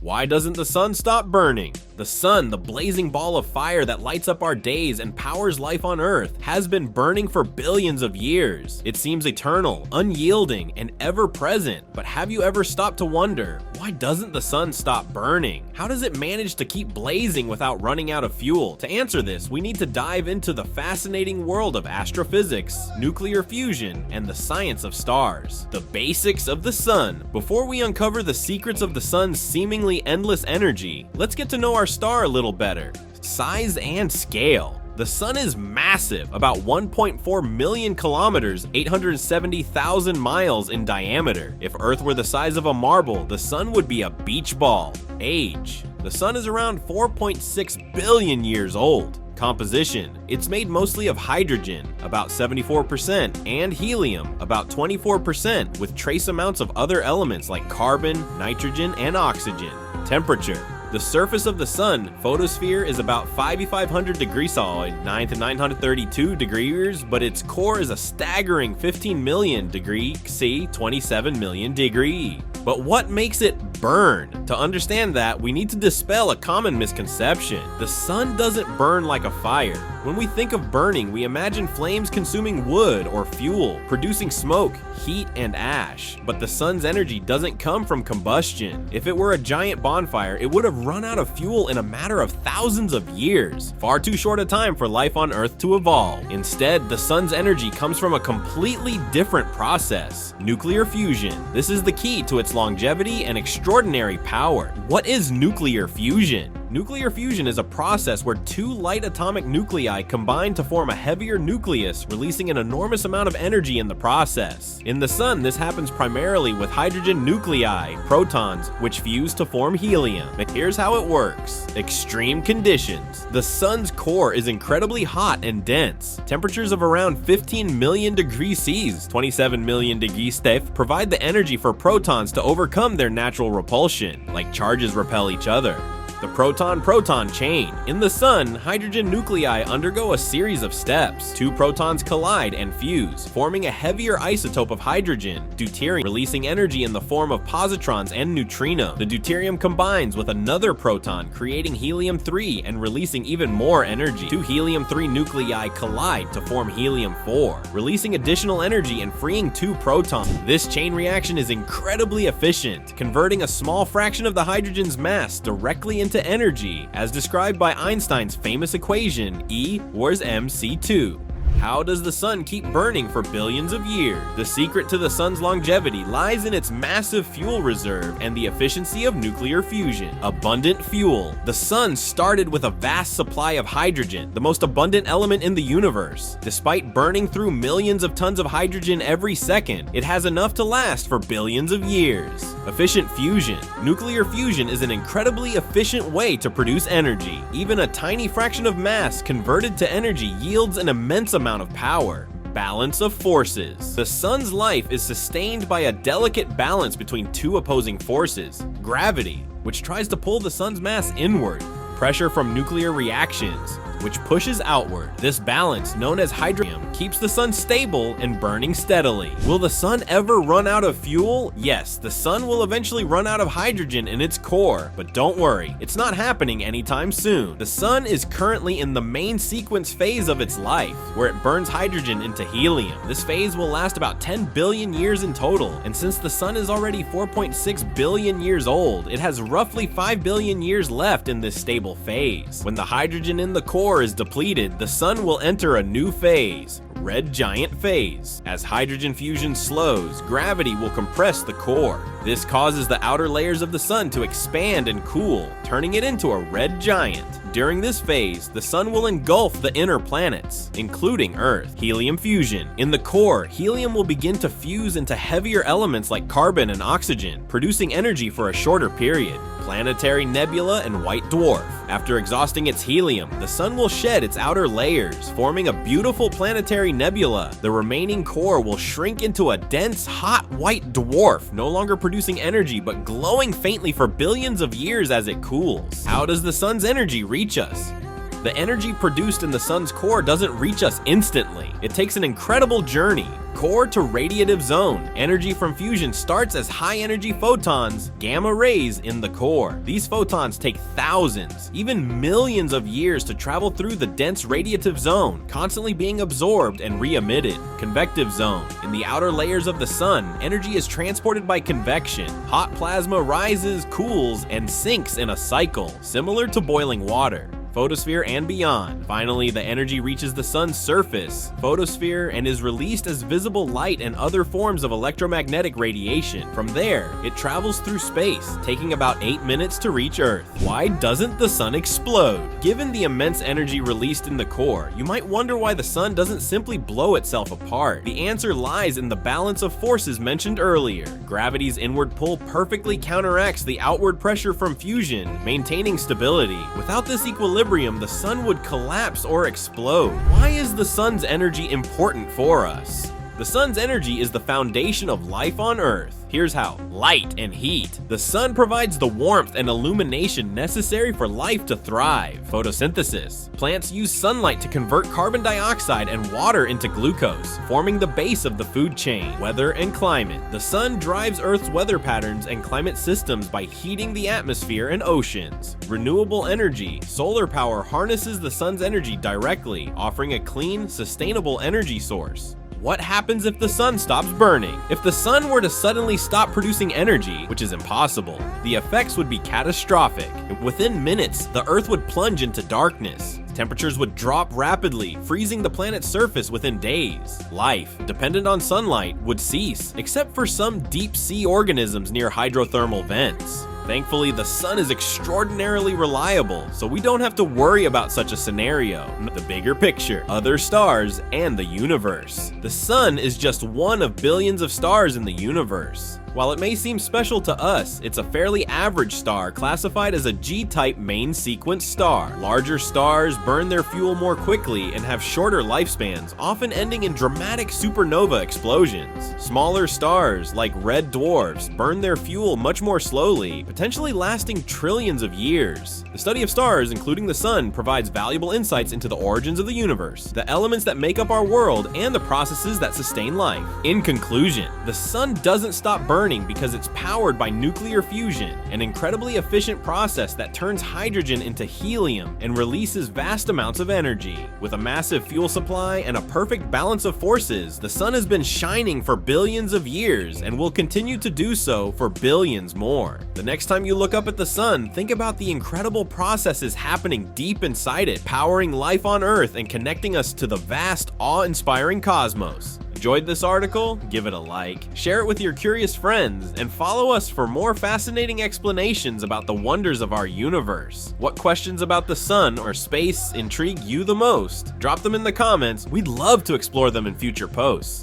Why doesn't the sun stop burning? The sun, the blazing ball of fire that lights up our days and powers life on Earth, has been burning for billions of years. It seems eternal, unyielding, and ever-present. But have you ever stopped to wonder, why doesn't the sun stop burning? How does it manage to keep blazing without running out of fuel? To answer this, we need to dive into the fascinating world of astrophysics, nuclear fusion, and the science of stars. The basics of the sun. Before we uncover the secrets of the sun's seemingly endless energy, let's get to know our star a little better. Size and scale. The sun is massive, about 1.4 million kilometers, 870,000 miles in diameter. If Earth were the size of a marble, the sun would be a beach ball. Age. The sun is around 4.6 billion years old. Composition. It's made mostly of hydrogen, about 74%, and helium, about 24%, with trace amounts of other elements like carbon, nitrogen, and oxygen. Temperature. The surface of the sun, photosphere, is about 5,500 degrees solid, 9 to 932 degrees, but its core is a staggering 15 million degree C, 27 million degree. But what makes it burn? To understand that, we need to dispel a common misconception. The sun doesn't burn like a fire. When we think of burning, we imagine flames consuming wood or fuel, producing smoke, heat, and ash. But the sun's energy doesn't come from combustion. If it were a giant bonfire, it would have run out of fuel in a matter of thousands of years. Far too short a time for life on Earth to evolve. Instead, the sun's energy comes from a completely different process: nuclear fusion. This is the key to its longevity and extraordinary power. What is nuclear fusion? Nuclear fusion is a process where two light atomic nuclei combine to form a heavier nucleus, releasing an enormous amount of energy in the process. In the sun, this happens primarily with hydrogen nuclei, protons, which fuse to form helium. And here's how it works. Extreme conditions. The sun's core is incredibly hot and dense. Temperatures of around 15 million degrees C, 27 million degrees F, provide the energy for protons to overcome their natural repulsion, like charges repel each other. The proton-proton chain. In the sun, hydrogen nuclei undergo a series of steps. Two protons collide and fuse, forming a heavier isotope of hydrogen, deuterium, releasing energy in the form of positrons and neutrinos. The deuterium combines with another proton, creating helium-3 and releasing even more energy. Two helium-3 nuclei collide to form helium-4, releasing additional energy and freeing two protons. This chain reaction is incredibly efficient, converting a small fraction of the hydrogen's mass directly into energy, as described by Einstein's famous equation E = mc2. How does the sun keep burning for billions of years? The secret to the sun's longevity lies in its massive fuel reserve and the efficiency of nuclear fusion. Abundant fuel. The sun started with a vast supply of hydrogen, the most abundant element in the universe. Despite burning through millions of tons of hydrogen every second, it has enough to last for billions of years. Efficient fusion. Nuclear fusion is an incredibly efficient way to produce energy. Even a tiny fraction of mass converted to energy yields an immense amount of power. Balance of forces. The sun's life is sustained by a delicate balance between two opposing forces: gravity, which tries to pull the sun's mass inward, pressure from nuclear reactions, which pushes outward. This balance, known as hydrogen, keeps the sun stable and burning steadily. Will the sun ever run out of fuel? Yes, the sun will eventually run out of hydrogen in its core, but don't worry, it's not happening anytime soon. The sun is currently in the main sequence phase of its life, where it burns hydrogen into helium. This phase will last about 10 billion years in total, and since the sun is already 4.6 billion years old, it has roughly 5 billion years left in this stable phase. When the hydrogen in the core is depleted, the sun will enter a new phase, red giant phase. As hydrogen fusion slows, gravity will compress the core. This causes the outer layers of the sun to expand and cool, turning it into a red giant. During this phase, the sun will engulf the inner planets, including Earth. Helium fusion. In the core, helium will begin to fuse into heavier elements like carbon and oxygen, producing energy for a shorter period. Planetary nebula and white dwarf. After exhausting its helium, the sun will shed its outer layers, forming a beautiful planetary nebula. The remaining core will shrink into a dense, hot white dwarf, no longer producing energy but glowing faintly for billions of years as it cools. How does the sun's energy reach us? The energy produced in the sun's core doesn't reach us instantly. It takes an incredible journey. Core to radiative zone. Energy from fusion starts as high-energy photons, gamma rays, in the core. These photons take thousands, even millions of years to travel through the dense radiative zone, constantly being absorbed and re-emitted. Convective zone. In the outer layers of the sun, energy is transported by convection. Hot plasma rises, cools, and sinks in a cycle, similar to boiling water. Photosphere and beyond. Finally, the energy reaches the sun's surface, photosphere, and is released as visible light and other forms of electromagnetic radiation. From there, it travels through space, taking about 8 minutes to reach Earth. Why doesn't the sun explode? Given the immense energy released in the core, you might wonder why the sun doesn't simply blow itself apart. The answer lies in the balance of forces mentioned earlier. Gravity's inward pull perfectly counteracts the outward pressure from fusion, maintaining stability. Without this equilibrium, the sun would collapse or explode. Why is the sun's energy important for us? The sun's energy is the foundation of life on Earth. Here's how. Light and heat. The sun provides the warmth and illumination necessary for life to thrive. Photosynthesis. Plants use sunlight to convert carbon dioxide and water into glucose, forming the base of the food chain. Weather and climate. The sun drives Earth's weather patterns and climate systems by heating the atmosphere and oceans. Renewable energy. Solar power harnesses the sun's energy directly, offering a clean, sustainable energy source. What happens if the sun stops burning? If the sun were to suddenly stop producing energy, which is impossible, the effects would be catastrophic. Within minutes, the Earth would plunge into darkness. Temperatures would drop rapidly, freezing the planet's surface within days. Life, dependent on sunlight, would cease, except for some deep-sea organisms near hydrothermal vents. Thankfully, the sun is extraordinarily reliable, so we don't have to worry about such a scenario. The bigger picture, other stars, and the universe. The sun is just one of billions of stars in the universe. While it may seem special to us, it's a fairly average star classified as a G-type main sequence star. Larger stars burn their fuel more quickly and have shorter lifespans, often ending in dramatic supernova explosions. Smaller stars, like red dwarfs, burn their fuel much more slowly, potentially lasting trillions of years. The study of stars, including the sun, provides valuable insights into the origins of the universe, the elements that make up our world, and the processes that sustain life. In conclusion, the sun doesn't stop burning because it's powered by nuclear fusion, an incredibly efficient process that turns hydrogen into helium and releases vast amounts of energy. With a massive fuel supply and a perfect balance of forces, the sun has been shining for billions of years and will continue to do so for billions more. The next time you look up at the sun, think about the incredible processes happening deep inside it, powering life on Earth and connecting us to the vast, awe-inspiring cosmos. Enjoyed this article? Give it a like, share it with your curious friends, and follow us for more fascinating explanations about the wonders of our universe. What questions about the sun or space intrigue you the most? Drop them in the comments. We'd love to explore them in future posts.